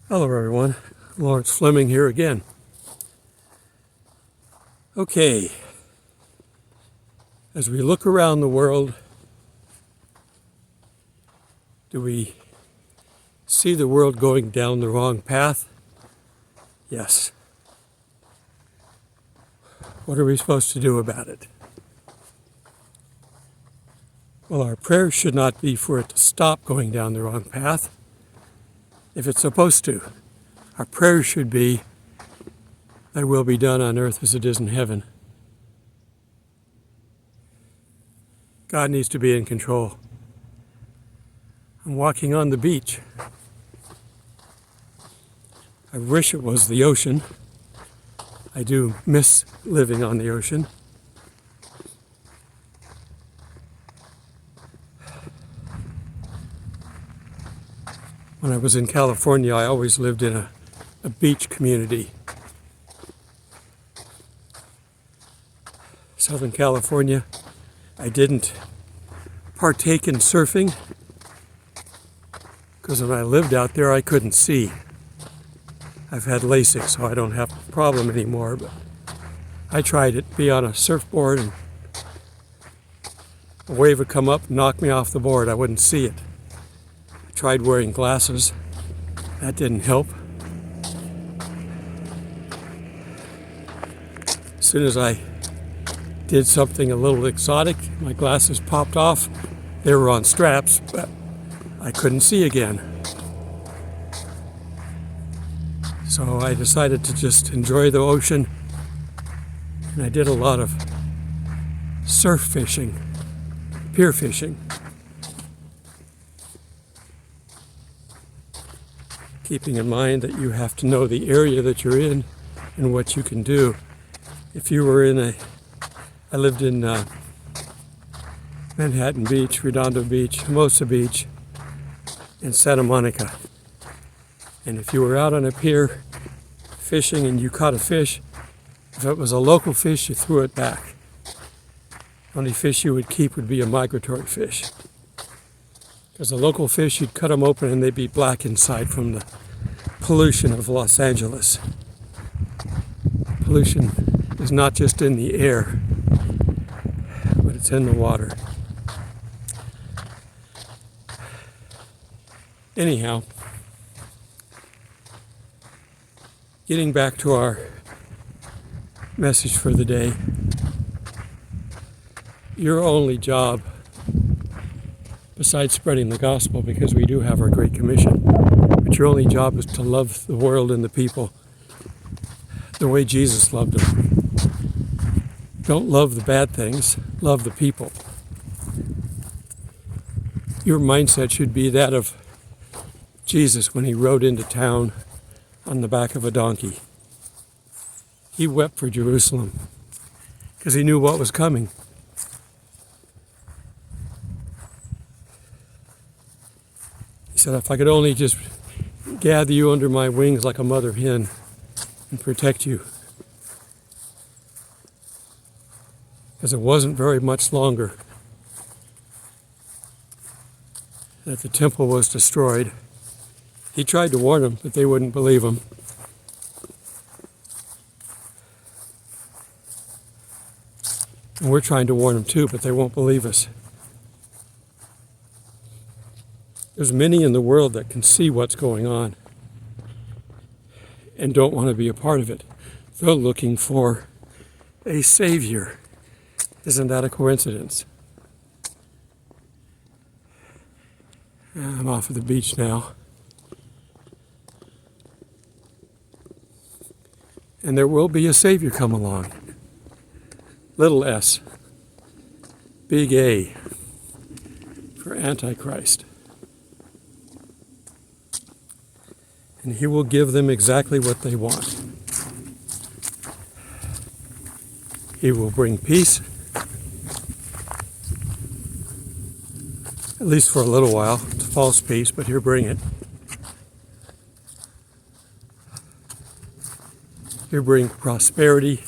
Hello everyone, Thomas Fleming here again. Okay, as we look around the world, do we see the world going down the wrong path? Yes. What are we supposed to do about it? Well, our prayer should not be for it to stop going down the wrong path. If it's supposed to, our prayer should be, "Thy will be done on earth as it is in heaven." God needs to be in control. I'm walking on the beach. I wish it was the ocean. I do miss living on the ocean. When I was in California, I always lived in a beach community. Southern California, I didn't partake in surfing because when I lived out there, I couldn't see. I've had LASIK, so I don't have a problem anymore, but I tried it, be on a surfboard, and a wave would come up and knock me off the board. I wouldn't see it. I tried wearing glasses. That didn't help. As soon as I did something a little exotic, my glasses popped off. They were on straps, but I couldn't see again. So I decided to just enjoy the ocean, and I did a lot of surf fishing, pier fishing. Keeping in mind that you have to know the area that you're in and what you can do. If you were I lived in Manhattan Beach, Redondo Beach, Hermosa Beach, and Santa Monica. And if you were out on a pier fishing and you caught a fish, if it was a local fish, you threw it back. Only fish you would keep would be a migratory fish. Because the local fish, you'd cut them open and they'd be black inside from the pollution of Los Angeles. Pollution is not just in the air, but it's in the water. Anyhow, getting back to our message for the day, your only job, besides spreading the gospel, because we do have our Great Commission, but your only job is to love the world and the people the way Jesus loved them. Don't love the bad things, love the people. Your mindset should be that of Jesus when he rode into town on the back of a donkey. He wept for Jerusalem because he knew what was coming. He said, if I could only just gather you under my wings like a mother hen and protect you. Because it wasn't very much longer that the temple was destroyed. He tried to warn them, but they wouldn't believe him. And we're trying to warn them too, but they won't believe us. There's many in the world that can see what's going on and don't want to be a part of it. They're looking for a savior. Isn't that a coincidence? I'm off of the beach now. And there will be a savior come along. Little s, big A for Antichrist. And he will give them exactly what they want. He will bring peace, at least for a little while. It's false peace, but he'll bring it. He'll bring prosperity.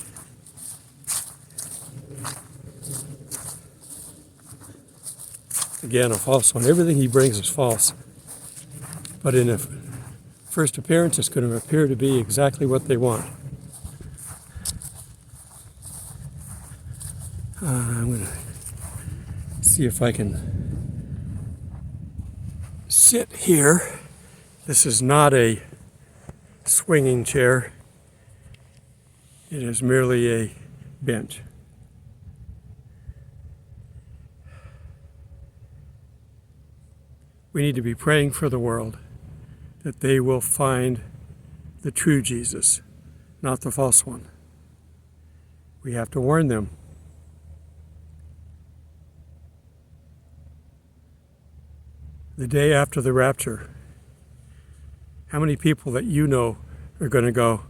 Again, a false one. Everything he brings is false. But in a first appearance, it's going to appear to be exactly what they want. I'm going to see if I can sit here. This is not a swinging chair. It is merely a bench. We need to be praying for the world that they will find the true Jesus, not the false one. We have to warn them. The day after the rapture, how many people that you know are going to go,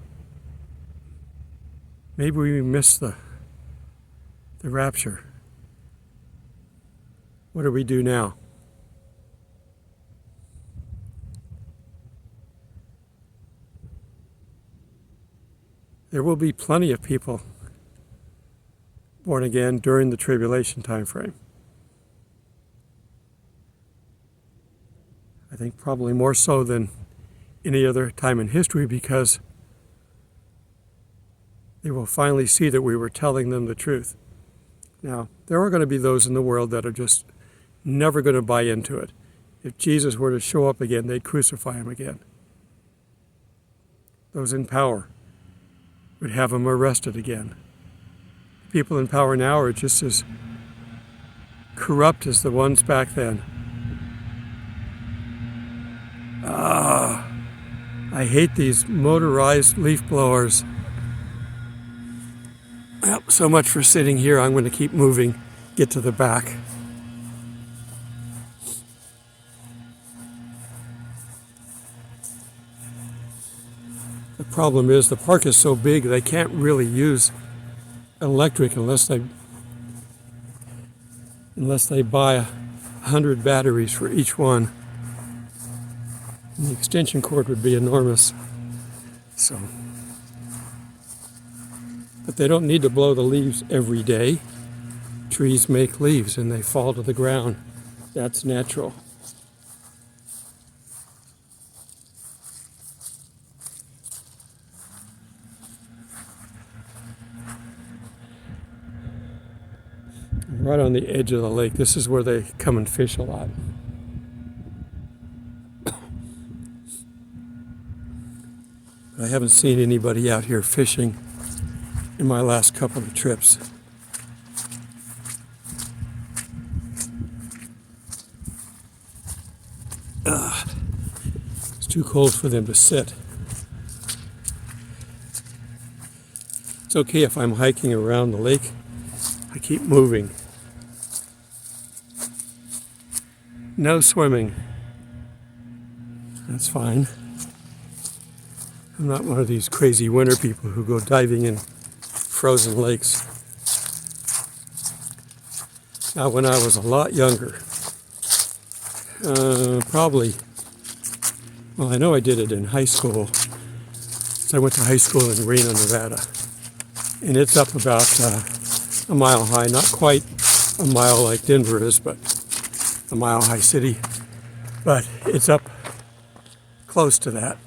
maybe we missed the rapture. What do we do now? There will be plenty of people born again during the tribulation time frame. I think probably more so than any other time in history, because they will finally see that we were telling them the truth. Now, there are going to be those in the world that are just never going to buy into it. If Jesus were to show up again, they'd crucify him again. Those in power would have him arrested again. People in power now are just as corrupt as the ones back then. I hate these motorized leaf blowers. Well, so much for sitting here. I'm going to keep moving, get to the back. The problem is the park is so big they can't really use electric unless they buy 100 batteries for each one. And the extension cord would be enormous. But they don't need to blow the leaves every day. Trees make leaves and they fall to the ground. That's natural. Right on the edge of the lake. This is where they come and fish a lot. I haven't seen anybody out here fishing in my last couple of trips. It's too cold for them to sit. It's okay if I'm hiking around the lake. I keep moving. No swimming. That's fine. I'm not one of these crazy winter people who go diving in frozen lakes. Now, when I was a lot younger, I know I did it in high school. So I went to high school in Reno, Nevada. And it's up about a mile high, not quite a mile like Denver is, but a mile high city. But it's up close to that.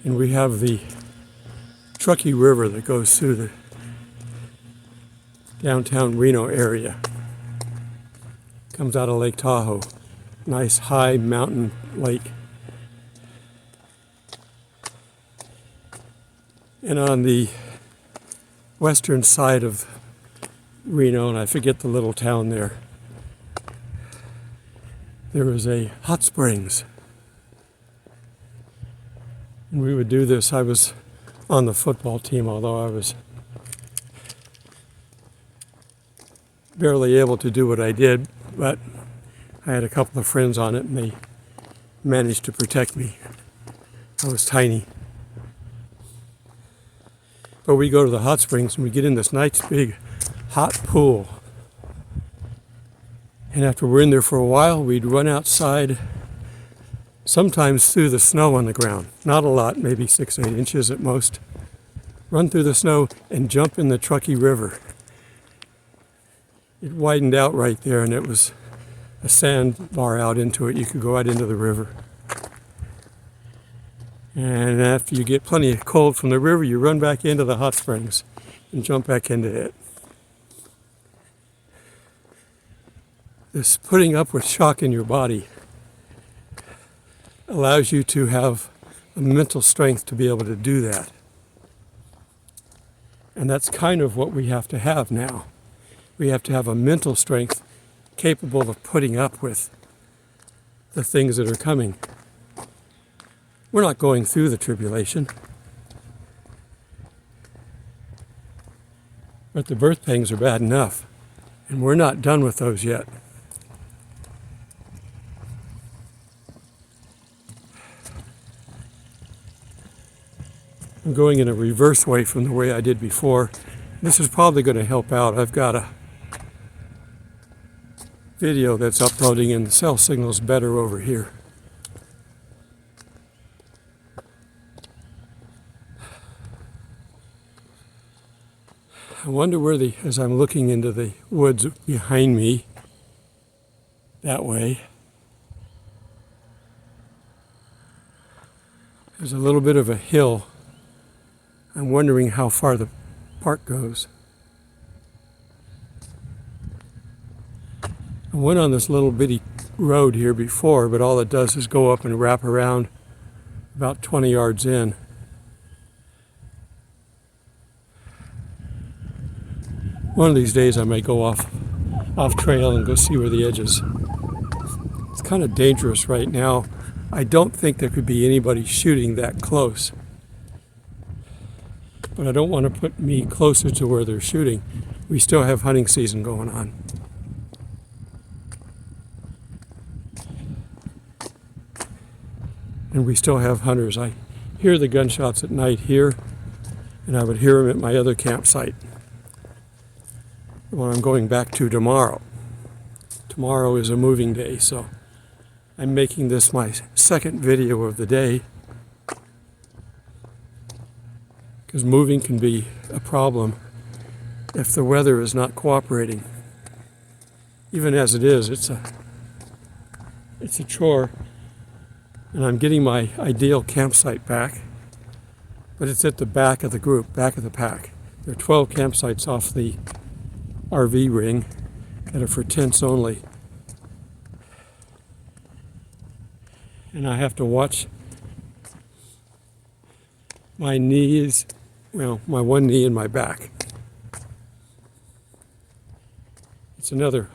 And we have the Truckee River that goes through the downtown Reno area. Comes out of Lake Tahoe. Nice high mountain lake. And on the western side of Reno, and I forget the little town there, there was a hot springs. And we would do this. I was on the football team, although I was barely able to do what I did, but I had a couple of friends on it and they managed to protect me. I was tiny. But we go to the hot springs and we get in this nice big hot pool. And after we're in there for a while, we'd run outside, sometimes through the snow on the ground. Not a lot, maybe 6, 8 inches at most. Run through the snow and jump in the Truckee River. It widened out right there and it was a sandbar out into it. You could go out into the river. And after you get plenty of cold from the river, you run back into the hot springs and jump back into it. This putting up with shock in your body allows you to have a mental strength to be able to do that. And that's kind of what we have to have now. We have to have a mental strength capable of putting up with the things that are coming. We're not going through the tribulation, but the birth pangs are bad enough, and we're not done with those yet. I'm going in a reverse way from the way I did before. This is probably going to help out. I've got a video that's uploading and the cell signal's better over here. I wonder where as I'm looking into the woods behind me, that way, there's a little bit of a hill. I'm wondering how far the park goes. I went on this little bitty road here before, but all it does is go up and wrap around about 20 yards in. One of these days I may go off trail and go see where the edge is. It's kind of dangerous right now. I don't think there could be anybody shooting that close. But I don't want to put me closer to where they're shooting. We still have hunting season going on. And we still have hunters. I hear the gunshots at night here, and I would hear them at my other campsite, the one I'm going back to tomorrow. Tomorrow is a moving day, so I'm making this my second video of the day, because moving can be a problem if the weather is not cooperating. Even as it is, it's a chore, and I'm getting my ideal campsite back, but it's at the back of the group, back of the pack. There are 12 campsites off the RV ring that are for tents only. And I have to watch my knees, well, my one knee and my back. It's another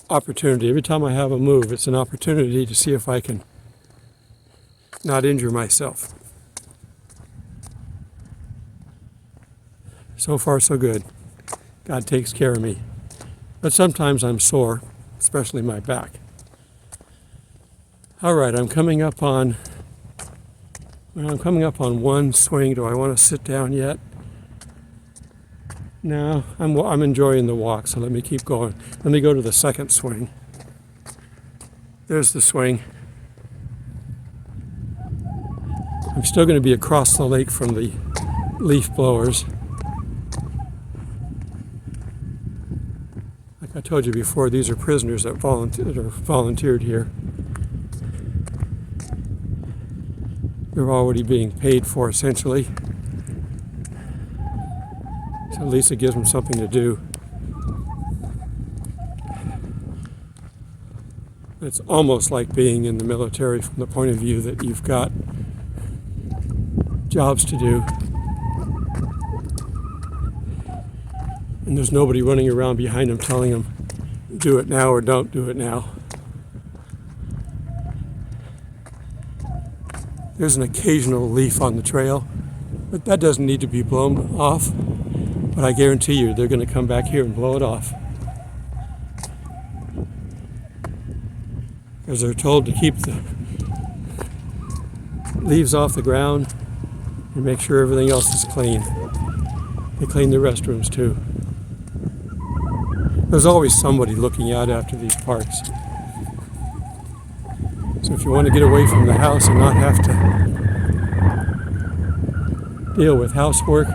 opportunity. Every time I have a move, it's an opportunity to see if I can not injure myself. So far, so good. God takes care of me. But sometimes I'm sore, especially my back. All right, I'm coming up on one swing. Do I want to sit down yet? No, I'm enjoying the walk, so let me keep going. Let me go to the second swing. There's the swing. I'm still going to be across the lake from the leaf blowers. Like I told you before, these are prisoners that are volunteered here. They're already being paid for, essentially. So at least it gives them something to do. It's almost like being in the military from the point of view that you've got jobs to do. And there's nobody running around behind them telling them, do it now or don't do it now. There's an occasional leaf on the trail, but that doesn't need to be blown off. But I guarantee you they're going to come back here and blow it off. Because they're told to keep the leaves off the ground and make sure everything else is clean. They clean the restrooms too. There's always somebody looking out after these parks. So if you want to get away from the house and not have to deal with housework,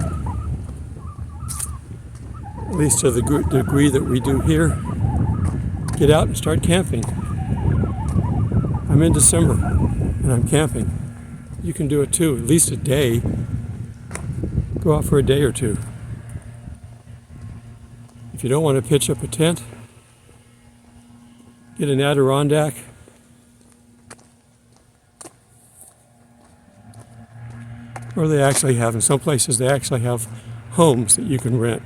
at least to the degree that we do here, get out and start camping. I'm in December and I'm camping. You can do it too, at least a day. Go out for a day or two. If you don't want to pitch up a tent, get an Adirondack. Or they actually have, in some places, they actually have homes that you can rent.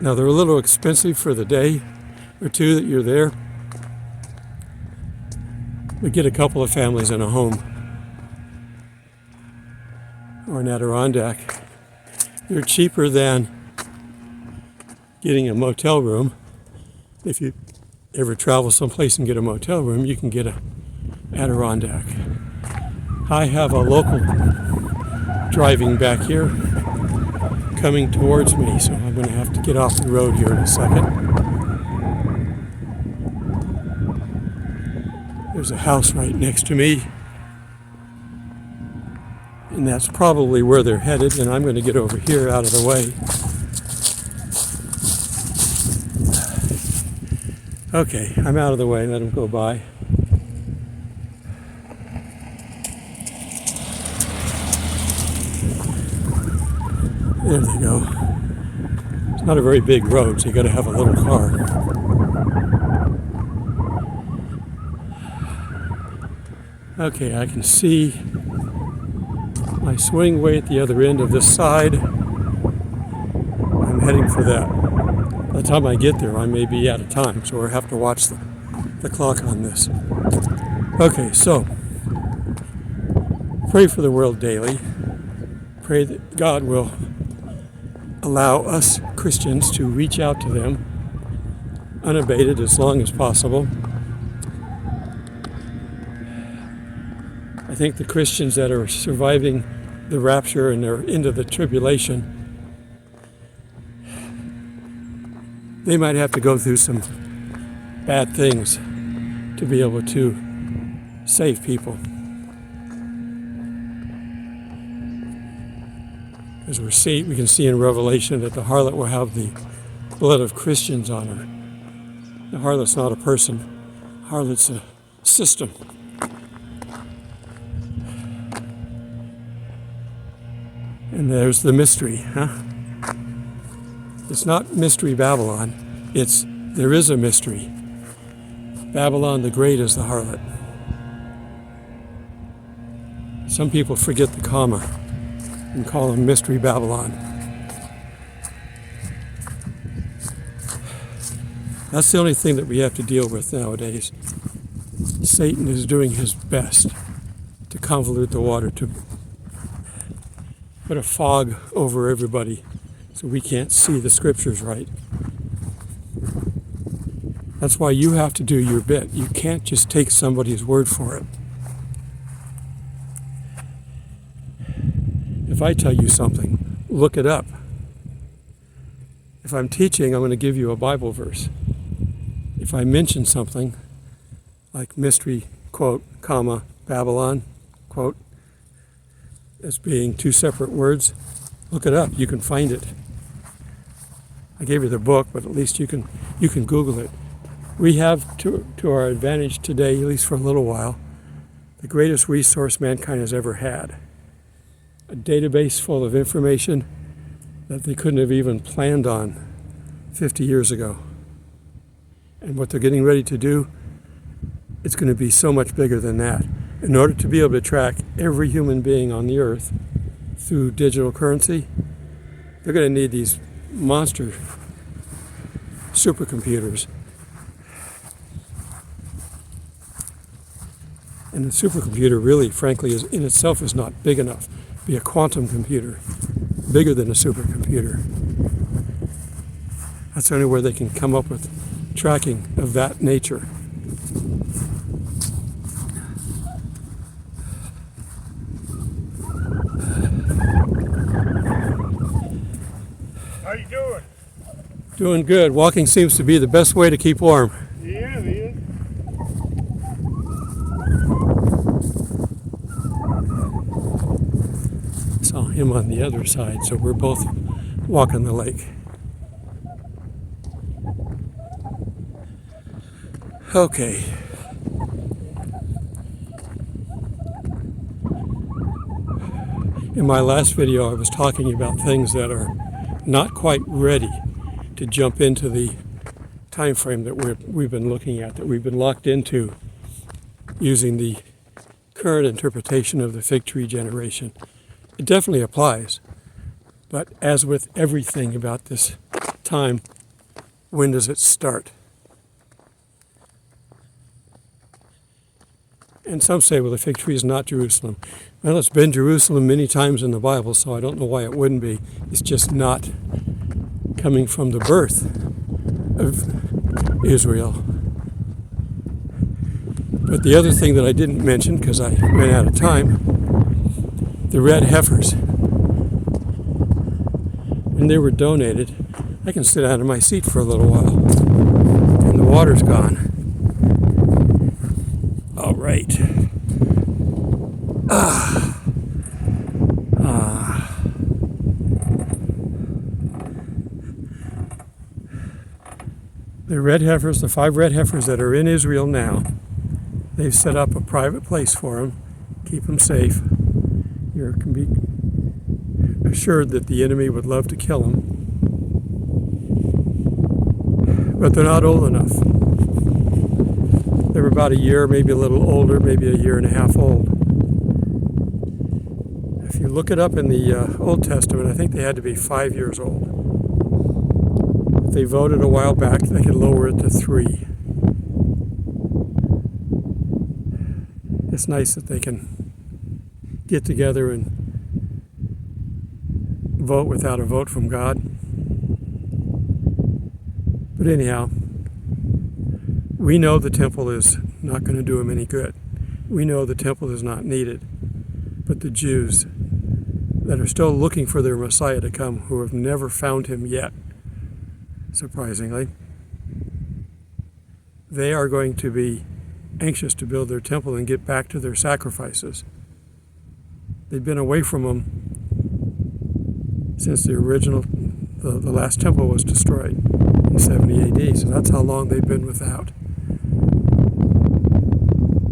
Now, they're a little expensive for the day or two that you're there. But get a couple of families in a home or an Adirondack. They're cheaper than getting a motel room. If you ever travel someplace and get a motel room, you can get an Adirondack. I have a local driving back here coming towards me, so I'm going to have to get off the road here in a second. There's a house right next to me, and that's probably where they're headed, and I'm going to get over here out of the way. Okay, I'm out of the way, let them go by. There they go. It's not a very big road, so you got to have a little car. Okay, I can see my swing way at the other end of this side. I'm heading for that. By the time I get there, I may be out of time, so we'll have to watch the clock on this. Okay, so pray for the world daily. Pray that God will allow us Christians to reach out to them unabated as long as possible. I think the Christians that are surviving the rapture and are into the tribulation, they might have to go through some bad things to be able to save people. As we can see in Revelation that the harlot will have the blood of Christians on her. The harlot's not a person. The harlot's a system. And there's the mystery, huh? It's not Mystery Babylon. There is a mystery. Babylon the Great is the harlot. Some people forget the comma and call him Mystery Babylon. That's the only thing that we have to deal with nowadays. Satan is doing his best to convolute the water, to put a fog over everybody so we can't see the scriptures right. That's why you have to do your bit. You can't just take somebody's word for it. If I tell you something, look it up. If I'm teaching, I'm going to give you a Bible verse. If I mention something like mystery, quote, comma, Babylon, quote, as being two separate words, look it up. You can find it. I gave you the book, but at least you can Google it. We have to our advantage today, at least for a little while, the greatest resource mankind has ever had. A database full of information that they couldn't have even planned on 50 years ago. And what they're getting ready to do, it's going to be so much bigger than that. In order to be able to track every human being on the earth through digital currency, they're going to need these monster supercomputers. And the supercomputer really, frankly, in itself is not big enough. Be a quantum computer, bigger than a supercomputer. That's the only way they can come up with tracking of that nature. How you doing? Doing good. Walking seems to be the best way to keep warm. Yeah, it is. Saw him on the other side, so we're both walking the lake. Okay. In my last video, I was talking about things that are not quite ready to jump into the time frame that we've been looking at, that we've been locked into using the current interpretation of the fig tree generation. It definitely applies, but as with everything about this time, when does it start? And some say, well, the fig tree is not Jerusalem. Well, it's been Jerusalem many times in the Bible, so I don't know why it wouldn't be. It's just not coming from the birth of Israel. But the other thing that I didn't mention, because I ran out of time, the red heifers. When they were donated, I can sit out of my seat for a little while, and the water's gone. All right. The red heifers, the 5 red heifers that are in Israel now, they've set up a private place for them, keep them safe. You can be assured that the enemy would love to kill them, but they're not old enough. They're about a year, maybe a little older, maybe a year and a half old. If you look it up in the Old Testament, I think they had to be 5 years old. If they voted a while back, they could lower it to 3. It's nice that they can get together and vote without a vote from God. But anyhow, we know the temple is not going to do them any good. We know the temple is not needed. But the Jews that are still looking for their Messiah to come, who have never found him yet, surprisingly, they are going to be anxious to build their temple and get back to their sacrifices. They've been away from them since the last temple was destroyed in 70 AD. So that's how long they've been without.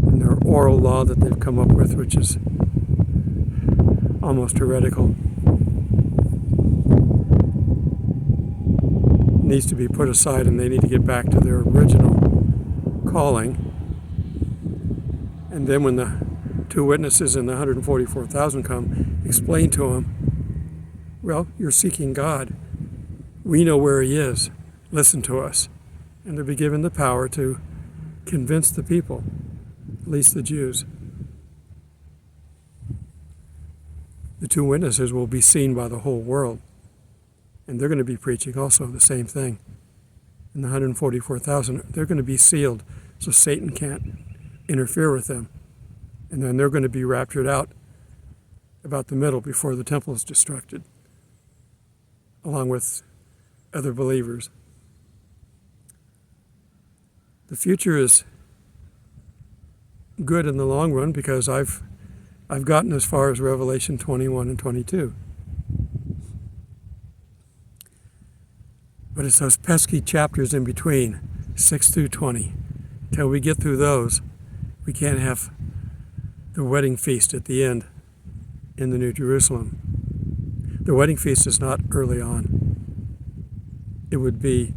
And their oral law that they've come up with, which is almost heretical, needs to be put aside, and they need to get back to their original calling. And then when the 2 witnesses and the 144,000 come, explain to them, well, you're seeking God. We know where he is. Listen to us. And they'll be given the power to convince the people, at least the Jews. The 2 witnesses will be seen by the whole world. And they're going to be preaching also the same thing. And the 144,000, they're going to be sealed so Satan can't interfere with them. And then they're going to be raptured out about the middle before the temple is destructed, along with other believers. The future is good in the long run because I've gotten as far as Revelation 21 and 22. But it's those pesky chapters in between, 6 through 20. Till we get through those, we can't have the wedding feast at the end in the New Jerusalem. The wedding feast is not early on. It would be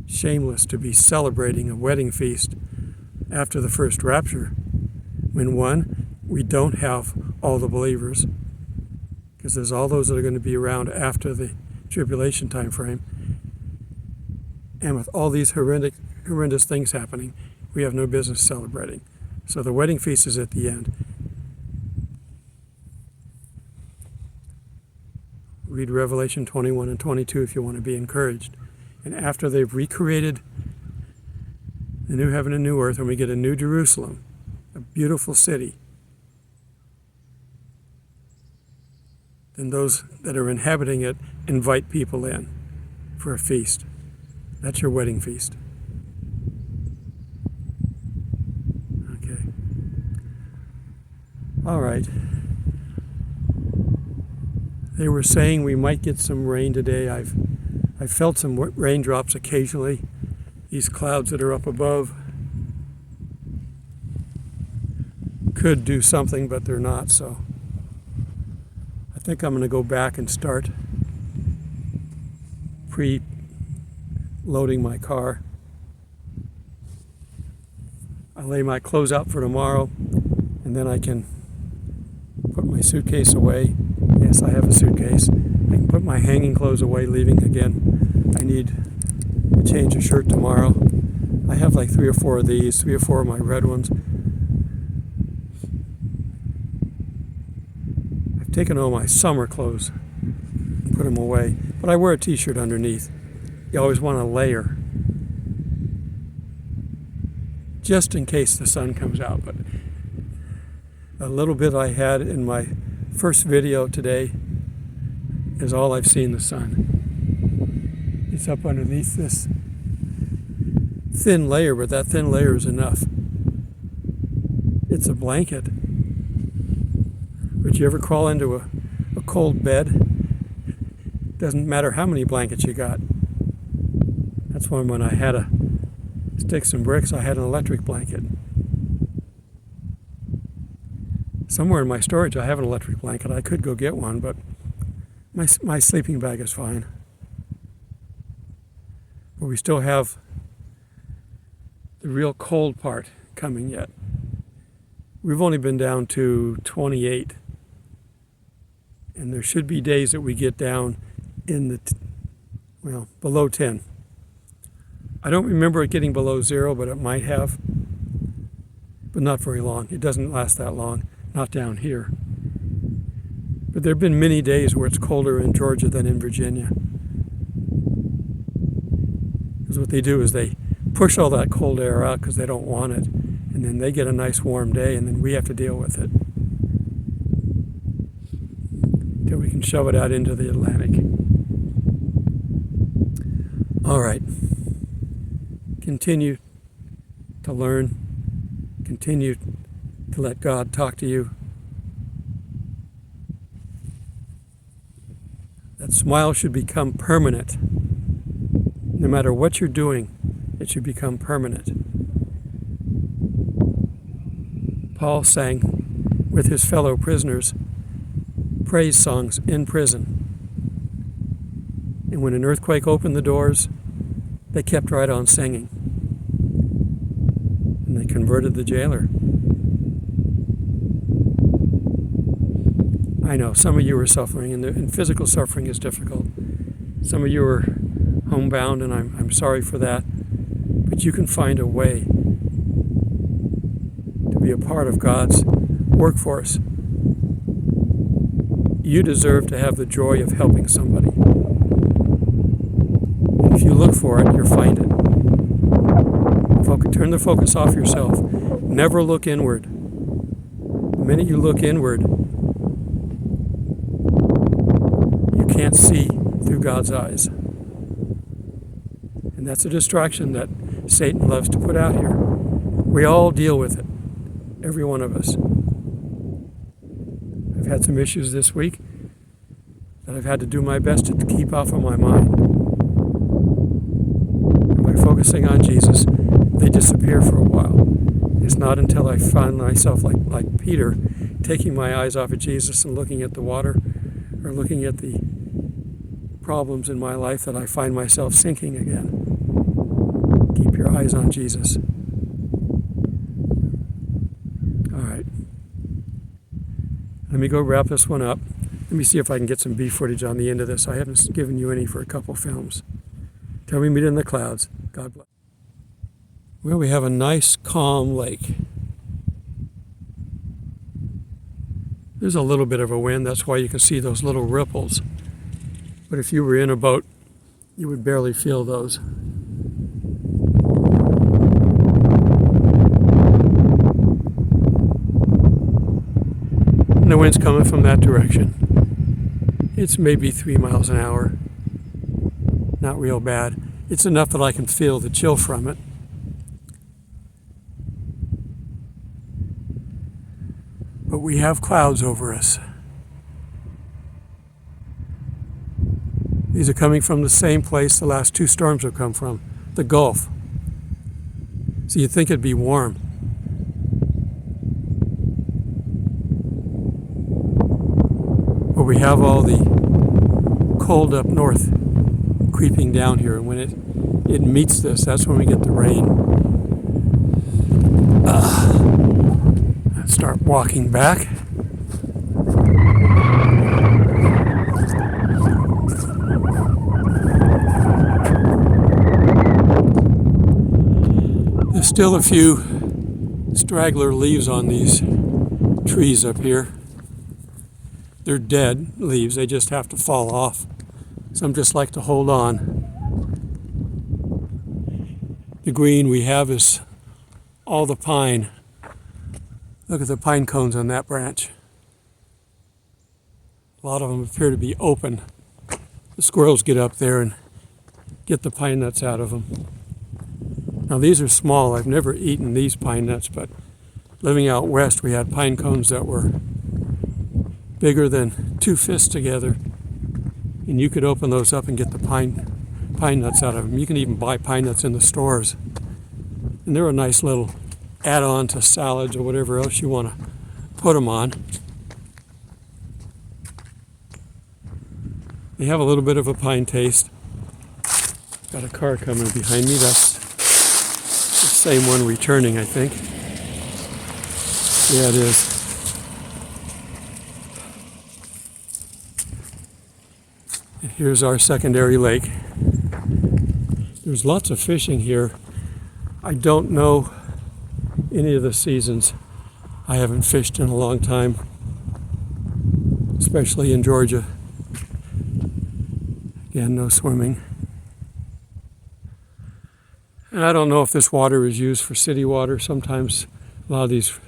shameless to be celebrating a wedding feast after the first rapture, when one, we don't have all the believers, because there's all those that are going to be around after the tribulation time frame. And with all these horrendous things happening, we have no business celebrating. So the wedding feast is at the end. Read Revelation 21 and 22 if you want to be encouraged. And after they've recreated the new heaven and new earth, and we get a new Jerusalem, a beautiful city, then those that are inhabiting it invite people in for a feast. That's your wedding feast. Okay. All right. They were saying we might get some rain today. I've felt some raindrops occasionally. These clouds that are up above could do something, but they're not. So think I'm going to go back and start pre-loading my car. I lay my clothes out for tomorrow, and then I can put my suitcase away. Yes, I have a suitcase. I can put my hanging clothes away, leaving again. I need to change a shirt tomorrow. I have like 3 or 4 of these, 3 or 4 of my red ones. I've taken all my summer clothes and put them away, but I wear a t-shirt underneath. You always want to layer, just in case the sun comes out. But a little bit I had in my first video today is all I've seen the sun. It's up underneath this thin layer, but that thin layer is enough. It's a blanket. But you ever crawl into a cold bed? Doesn't matter how many blankets you got. That's when I had to stick some bricks, I had an electric blanket. Somewhere in my storage I have an electric blanket. I could go get one, but my sleeping bag is fine. But we still have the real cold part coming yet. We've only been down to 28, and there should be days that we get down in the below 10. I don't remember it getting below 0, but it might have, but not very long. It doesn't last that long, not down here. But there have been many days where it's colder in Georgia than in Virginia. Because what they do is they push all that cold air out because they don't want it, and then they get a nice warm day, and then we have to deal with it till we can shove it out into the Atlantic. All right. Continue to learn. Continue to let God talk to you. That smile should become permanent. No matter what you're doing, it should become permanent. Paul sang with his fellow prisoners praise songs in prison. And when an earthquake opened the doors, they kept right on singing. And they converted the jailer. I know some of you are suffering, and physical suffering is difficult. Some of you are homebound, and I'm sorry for that. But you can find a way to be a part of God's workforce. You deserve to have the joy of helping somebody. And if you look for it, you'll find it. Turn the focus off yourself. Never look inward. The minute you look inward, you can't see through God's eyes. And that's a distraction that Satan loves to put out here. We all deal with it, every one of us. I've had some issues this week that I've had to do my best to keep off of my mind. And by focusing on Jesus, they disappear for a while. It's not until I find myself like Peter, taking my eyes off of Jesus and looking at the water or looking at the problems in my life that I find myself sinking again. Keep your eyes on Jesus. All right. Let me go wrap this one up. Let me see if I can get some bee footage on the end of this. I haven't given you any for a couple films. Till we meet in the clouds. God bless. Well, we have a nice, calm lake. There's a little bit of a wind. That's why you can see those little ripples. But if you were in a boat, you would barely feel those. And the wind's coming from that direction. It's maybe 3 miles an hour. Not real bad. It's enough that I can feel the chill from it. But we have clouds over us. These are coming from the same place the last 2 storms have come from, the Gulf. So you'd think it'd be warm. But we have all the cold up north creeping down here, and when it meets this, that's when we get the rain. Start walking back. There's still a few straggler leaves on these trees up here. They're dead leaves, they just have to fall off. Some just like to hold on. The green we have is all the pine. Look at the pine cones on that branch. A lot of them appear to be open. The squirrels get up there and get the pine nuts out of them. Now these are small. I've never eaten these pine nuts, but living out west we had pine cones that were bigger than 2 fists together. And you could open those up and get the pine nuts out of them. You can even buy pine nuts in the stores. And they're a nice little add-on to salads or whatever else you want to put them on. They have a little bit of a pine taste. Got a car coming behind me. That's the same one returning, I think. Yeah, it is. And here's our secondary lake. There's lots of fishing here. I don't know any of the seasons. I haven't fished in a long time, especially in Georgia. Again, no swimming. And I don't know if this water is used for city water. Sometimes a lot of these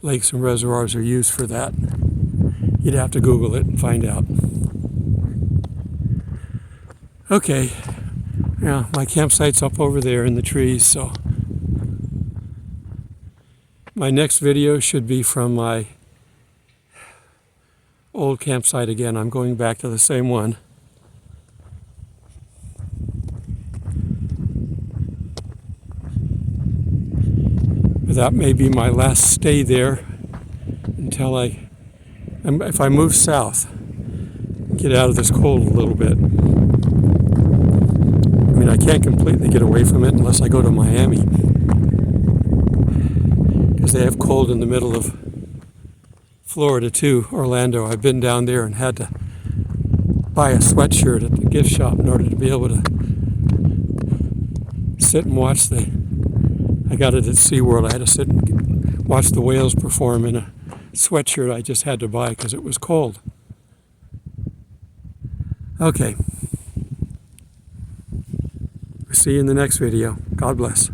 lakes and reservoirs are used for that. You'd have to Google it and find out. Okay, yeah, my campsite's up over there in the trees, so my next video should be from my old campsite again. I'm going back to the same one. But that may be my last stay there until if I move south, get out of this cold a little bit. I mean, I can't completely get away from it unless I go to Miami, because they have cold in the middle of Florida too, Orlando. I've been down there and had to buy a sweatshirt at the gift shop in order to be able to sit and watch I got it at SeaWorld. I had to sit and watch the whales perform in a sweatshirt I just had to buy because it was cold. Okay. See you in the next video. God bless.